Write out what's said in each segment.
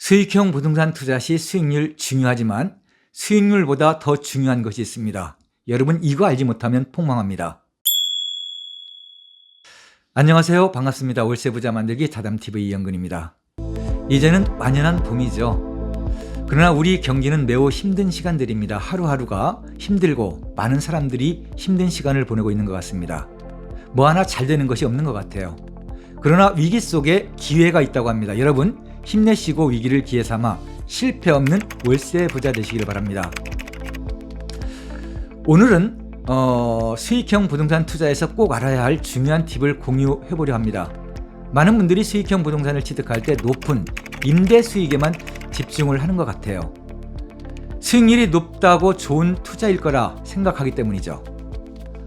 수익형 부동산 투자 시 수익률 중요하지만 수익률보다 더 중요한 것이 있습니다. 여러분 이거 알지 못하면 폭망합니다. 안녕하세요. 반갑습니다. 월세부자 만들기 다담TV 이영근입니다. 이제는 완연한 봄이죠. 그러나 우리 경기는 매우 힘든 시간들입니다. 하루하루가 힘들고 많은 사람들이 힘든 시간을 보내고 있는 것 같습니다. 뭐 하나 잘 되는 것이 없는 것 같아요. 그러나 위기 속에 기회가 있다고 합니다. 여러분 힘내시고 위기를 기회 삼아 실패 없는 월세 부자 되시길 바랍니다. 오늘은 수익형 부동산 투자에서 꼭 알아야 할 중요한 팁을 공유해 보려 합니다. 많은 분들이 수익형 부동산을 취득할 때 높은 임대 수익에만 집중을 하는 것 같아요. 수익률이 높다고 좋은 투자일 거라 생각하기 때문이죠.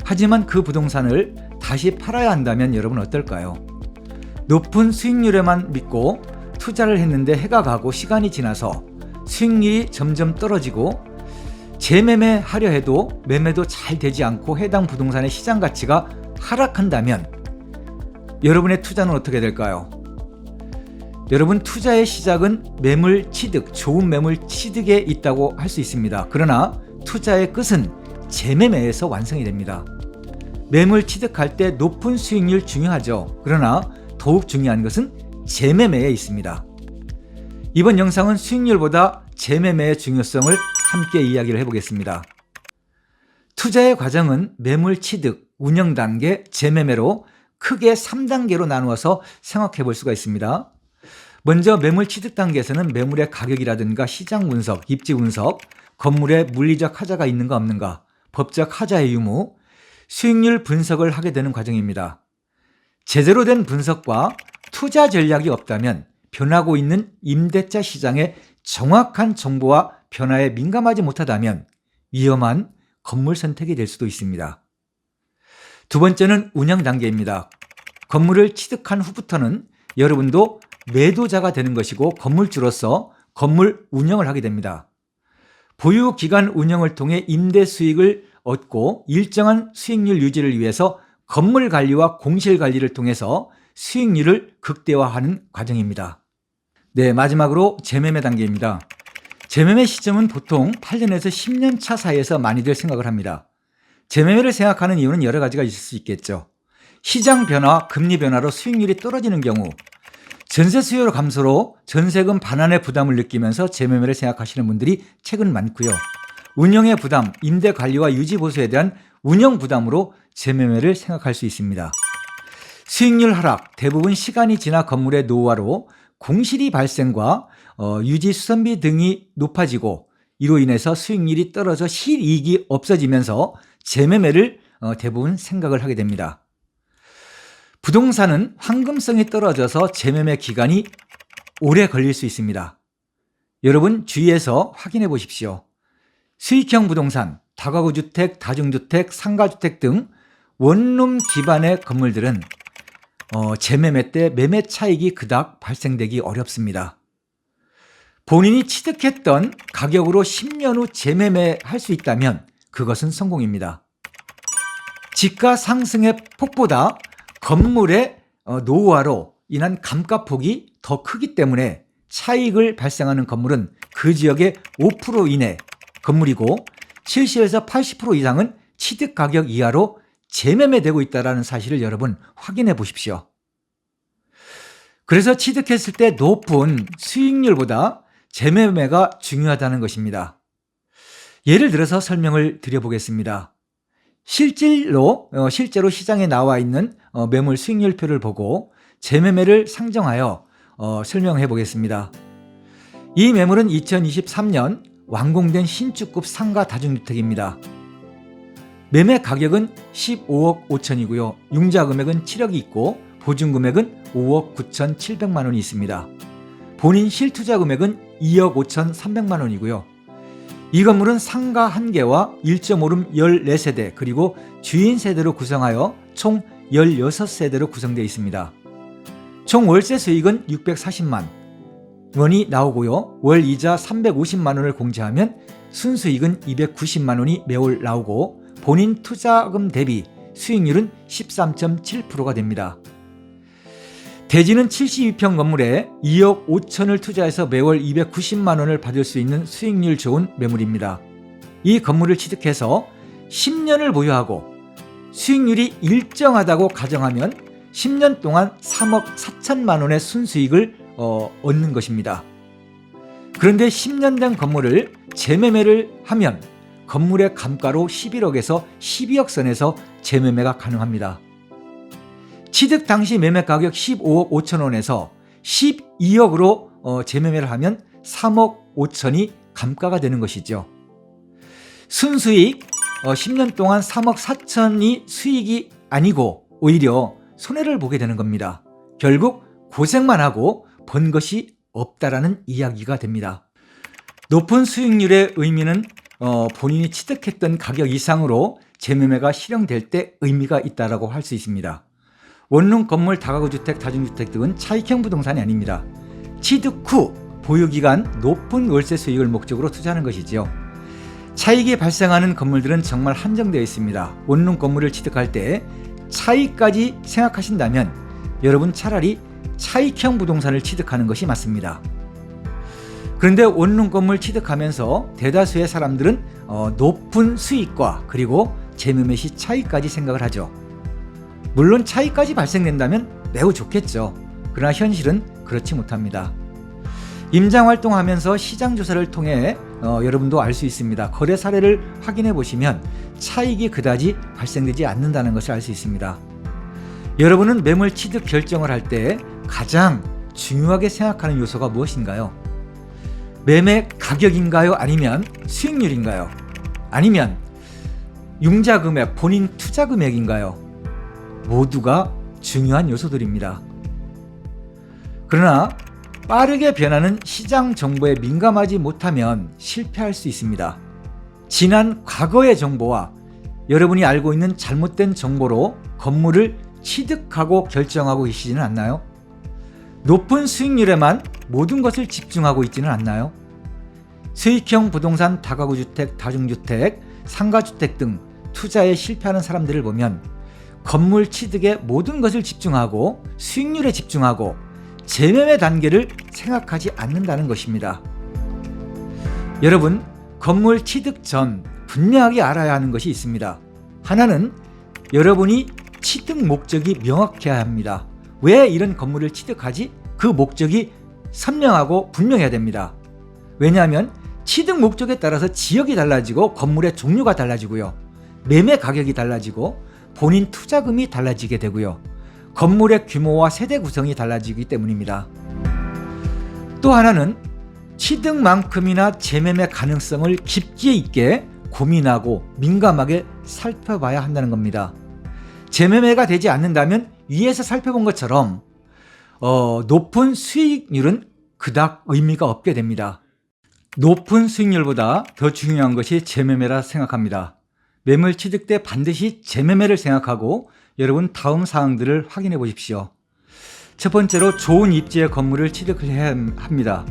하지만 그 부동산을 다시 팔아야 한다면 여러분 어떨까요? 높은 수익률에만 믿고 투자를 했는데 해가 가고 시간이 지나서 수익률이 점점 떨어지고 재매매하려 해도 매매도 잘 되지 않고 해당 부동산의 시장 가치가 하락한다면 여러분의 투자는 어떻게 될까요? 여러분 투자의 시작은 매물 취득, 좋은 매물 취득에 있다고 할 수 있습니다. 그러나 투자의 끝은 재매매에서 완성이 됩니다. 매물 취득할 때 높은 수익률 중요하죠. 그러나 더욱 중요한 것은 재매매에 있습니다. 이번 영상은 수익률보다 재매매의 중요성을 함께 이야기를 해보겠습니다. 투자의 과정은 매물 취득, 운영 단계, 재매매로 크게 3단계로 나누어서 생각해 볼 수가 있습니다. 먼저 매물 취득 단계에서는 매물의 가격이라든가 시장 분석, 입지 분석, 건물에 물리적 하자가 있는가 없는가, 법적 하자의 유무, 수익률 분석을 하게 되는 과정입니다. 제대로 된 분석과 투자 전략이 없다면 변하고 있는 임대차 시장의 정확한 정보와 변화에 민감하지 못하다면 위험한 건물 선택이 될 수도 있습니다. 두 번째는 운영 단계입니다. 건물을 취득한 후부터는 여러분도 매도자가 되는 것이고 건물주로서 건물 운영을 하게 됩니다. 보유기간 운영을 통해 임대 수익을 얻고 일정한 수익률 유지를 위해서 건물 관리와 공실 관리를 통해서 수익률을 극대화하는 과정입니다. 네, 마지막으로 재매매 단계입니다. 재매매 시점은 보통 8년에서 10년 차 사이에서 많이들 생각을 합니다. 재매매를 생각하는 이유는 여러 가지가 있을 수 있겠죠. 시장 변화, 금리 변화로 수익률이 떨어지는 경우, 전세 수요 감소로 전세금 반환의 부담을 느끼면서 재매매를 생각하시는 분들이 최근 많고요. 운영의 부담, 임대 관리와 유지 보수에 대한 운영 부담으로 재매매를 생각할 수 있습니다. 수익률 하락, 대부분 시간이 지나 건물의 노후화로 공실이 발생과 유지 수선비 등이 높아지고 이로 인해서 수익률이 떨어져 실이익이 없어지면서 재매매를 대부분 생각을 하게 됩니다. 부동산은 황금성이 떨어져서 재매매 기간이 오래 걸릴 수 있습니다. 여러분 주위에서 확인해 보십시오. 수익형 부동산, 다가구 주택, 다중주택, 상가주택 등 원룸 기반의 건물들은 재매매 때 매매 차익이 그닥 발생되기 어렵습니다. 본인이 취득했던 가격으로 10년 후 재매매할 수 있다면 그것은 성공입니다. 집가 상승의 폭보다 건물의 노후화로 인한 감가폭이 더 크기 때문에 차익을 발생하는 건물은 그 지역의 5% 이내 건물이고 70에서 80% 이상은 취득 가격 이하로 재매매되고 있다는 사실을 여러분 확인해 보십시오. 그래서 취득했을 때 높은 수익률보다 재매매가 중요하다는 것입니다. 예를 들어서 설명을 드려보겠습니다. 실제로 시장에 나와 있는 매물 수익률표를 보고 재매매를 상정하여 설명해 보겠습니다. 이 매물은 2023년 완공된 신축급 상가 다중주택입니다. 매매 가격은 15억 5천이고요. 융자 금액은 7억이 있고 보증 금액은 5억 9천7백만 원이 있습니다. 본인 실투자 금액은 2억 5천 3백만 원이고요. 이 건물은 상가 1개와 1.5룸 14세대 그리고 주인 세대로 구성하여 총 16세대로 구성되어 있습니다. 총 월세 수익은 640만 원이 나오고요. 월 이자 350만 원을 공제하면 순수익은 290만 원이 매월 나오고 본인 투자금 대비 수익률은 13.7%가 됩니다. 대지는 72평 건물에 2억 5천을 투자해서 매월 290만 원을 받을 수 있는 수익률 좋은 매물입니다. 이 건물을 취득해서 10년을 보유하고 수익률이 일정하다고 가정하면 10년 동안 3억 4천만 원의 순수익을 얻는 것입니다. 그런데 10년 된 건물을 재매매를 하면 건물의 감가로 11억에서 12억 선에서 재매매가 가능합니다. 취득 당시 매매 가격 15억 5천 원에서 12억으로 재매매를 하면 3억 5천이 감가가 되는 것이죠. 순수익 10년 동안 3억 4천이 수익이 아니고 오히려 손해를 보게 되는 겁니다. 결국 고생만 하고 번 것이 없다라는 이야기가 됩니다. 높은 수익률의 의미는 본인이 취득했던 가격 이상으로 재매매가 실현될 때 의미가 있다고 할 수 있습니다. 원룸, 건물, 다가구 주택, 다중주택 등은 차익형 부동산이 아닙니다. 취득 후 보유기간 높은 월세 수익을 목적으로 투자하는 것이지요. 차익이 발생하는 건물들은 정말 한정되어 있습니다. 원룸 건물을 취득할 때 차익까지 생각하신다면 여러분 차라리 차익형 부동산을 취득하는 것이 맞습니다. 그런데 원룸 건물 취득하면서 대다수의 사람들은 높은 수익과 그리고 재매매 시 차익까지 생각을 하죠. 물론 차익까지 발생된다면 매우 좋겠죠. 그러나 현실은 그렇지 못합니다. 임장활동하면서 시장조사를 통해 여러분도 알 수 있습니다. 거래 사례를 확인해 보시면 차익이 그다지 발생되지 않는다는 것을 알 수 있습니다. 여러분은 매물 취득 결정을 할 때 가장 중요하게 생각하는 요소가 무엇인가요? 매매 가격인가요? 아니면 수익률인가요? 아니면 융자 금액, 본인 투자 금액인가요? 모두가 중요한 요소들입니다. 그러나 빠르게 변하는 시장 정보에 민감하지 못하면 실패할 수 있습니다. 지난 과거의 정보와 여러분이 알고 있는 잘못된 정보로 건물을 취득하고 결정하고 계시지는 않나요? 높은 수익률에만 모든 것을 집중하고 있지는 않나요? 수익형 부동산, 다가구 주택, 다중주택, 상가주택 등 투자에 실패하는 사람들을 보면 건물 취득에 모든 것을 집중하고 수익률에 집중하고 재매매 단계를 생각하지 않는다는 것입니다. 여러분, 건물 취득 전 분명하게 알아야 하는 것이 있습니다. 하나는 여러분이 취득 목적이 명확해야 합니다. 왜 이런 건물을 취득하지? 그 목적이 선명하고 분명해야 됩니다. 왜냐하면 취득 목적에 따라서 지역이 달라지고 건물의 종류가 달라지고요. 매매 가격이 달라지고 본인 투자금이 달라지게 되고요. 건물의 규모와 세대 구성이 달라지기 때문입니다. 또 하나는 취득만큼이나 재매매 가능성을 깊이 있게 고민하고 민감하게 살펴봐야 한다는 겁니다. 재매매가 되지 않는다면 위에서 살펴본 것처럼 높은 수익률은 그닥 의미가 없게 됩니다. 높은 수익률보다 더 중요한 것이 재매매라 생각합니다. 매물 취득 때 반드시 재매매를 생각하고 여러분 다음 사항들을 확인해 보십시오. 첫 번째로 좋은 입지의 건물을 취득해야 합니다.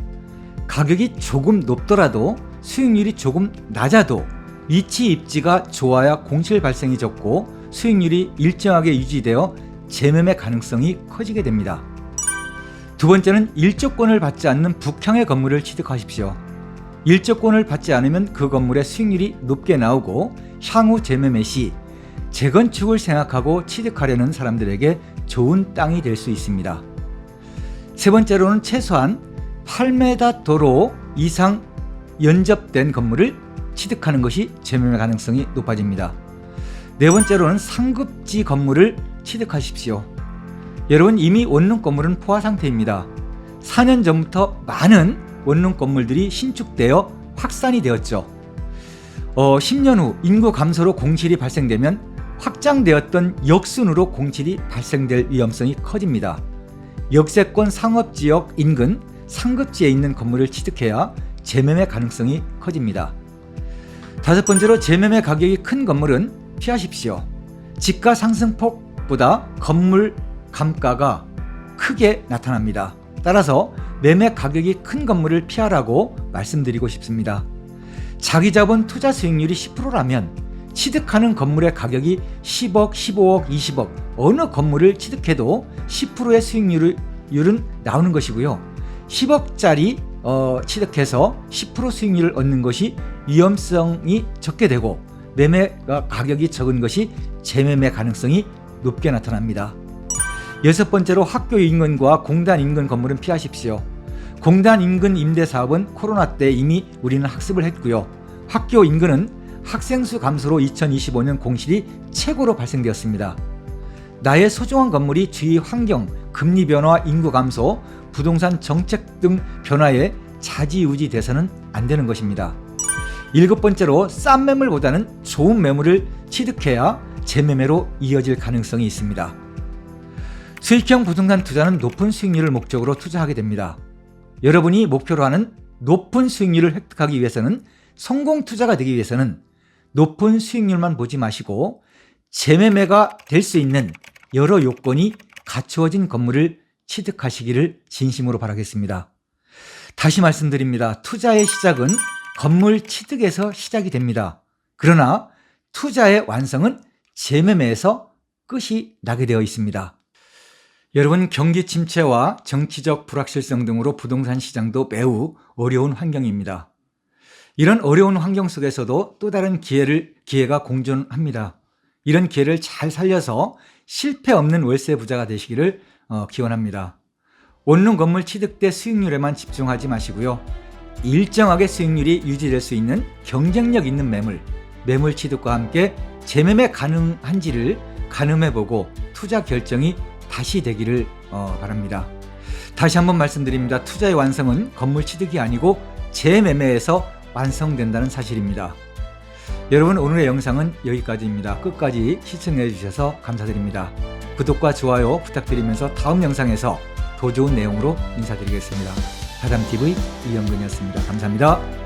가격이 조금 높더라도 수익률이 조금 낮아도 위치 입지가 좋아야 공실 발생이 적고 수익률이 일정하게 유지되어 재매매 가능성이 커지게 됩니다. 두 번째는 일조권을 받지 않는 북향의 건물을 취득하십시오. 일조권을 받지 않으면 그 건물의 수익률이 높게 나오고 향후 재매매 시 재건축을 생각하고 취득하려는 사람들에게 좋은 땅이 될 수 있습니다. 세 번째로는 최소한 8m 도로 이상 연접된 건물을 취득하는 것이 재매매 가능성이 높아집니다. 네 번째로는 상급지 건물을 취득하십시오. 여러분, 이미 원룸 건물은 포화 상태입니다. 4년 전부터 많은 원룸 건물들이 신축되어 확산이 되었죠. 10년 후 인구 감소로 공실이 발생되면 확장되었던 역순으로 공실이 발생될 위험성이 커집니다. 역세권 상업지역 인근 상급지에 있는 건물을 취득해야 재매매 가능성이 커집니다. 다섯 번째로 재매매 가격이 큰 건물은 피하십시오. 집가 상승폭보다 건물 감가가 크게 나타납니다. 따라서 매매 가격이 큰 건물을 피하라고 말씀드리고 싶습니다. 자기 자본 투자 수익률이 10%라면 취득하는 건물의 가격이 10억, 15억, 20억 어느 건물을 취득해도 10%의 수익률을 수익률은 나오는 것이고요. 10억짜리 취득해서 10% 수익률을 얻는 것이 위험성이 적게 되고 매매 가격이 적은 것이 재매매 가능성이 높게 나타납니다. 여섯 번째로 학교 인근과 공단 인근 건물은 피하십시오. 공단 인근 임대사업은 코로나 때 이미 우리는 학습을 했고요. 학교 인근은 학생 수 감소로 2025년 공실이 최고로 발생되었습니다. 나의 소중한 건물이 주위 환경, 금리 변화, 인구 감소, 부동산 정책 등 변화에 좌지우지 돼서는 안 되는 것입니다. 일곱 번째로 싼 매물보다는 좋은 매물을 취득해야 재매매로 이어질 가능성이 있습니다. 수익형 부동산 투자는 높은 수익률을 목적으로 투자하게 됩니다. 여러분이 목표로 하는 높은 수익률을 획득하기 위해서는, 성공 투자가 되기 위해서는 높은 수익률만 보지 마시고 재매매가 될 수 있는 여러 요건이 갖추어진 건물을 취득하시기를 진심으로 바라겠습니다. 다시 말씀드립니다. 투자의 시작은 건물 취득에서 시작이 됩니다. 그러나 투자의 완성은 재매매에서 끝이 나게 되어 있습니다. 여러분, 경기 침체와 정치적 불확실성 등으로 부동산 시장도 매우 어려운 환경입니다. 이런 어려운 환경 속에서도 또 다른 기회가 공존합니다. 이런 기회를 잘 살려서 실패 없는 월세 부자가 되시기를 기원합니다. 원룸 건물 취득 때 수익률에만 집중하지 마시고요. 일정하게 수익률이 유지될 수 있는 경쟁력 있는 매물 취득과 함께 재매매 가능한지를 가늠해보고 투자 결정이 다시 되기를 바랍니다. 다시 한번 말씀드립니다. 투자의 완성은 건물 취득이 아니고 재매매에서 완성된다는 사실입니다. 여러분, 오늘의 영상은 여기까지입니다. 끝까지 시청해 주셔서 감사드립니다. 구독과 좋아요 부탁드리면서 다음 영상에서 더 좋은 내용으로 인사드리겠습니다. 다담TV 이영근이었습니다. 감사합니다.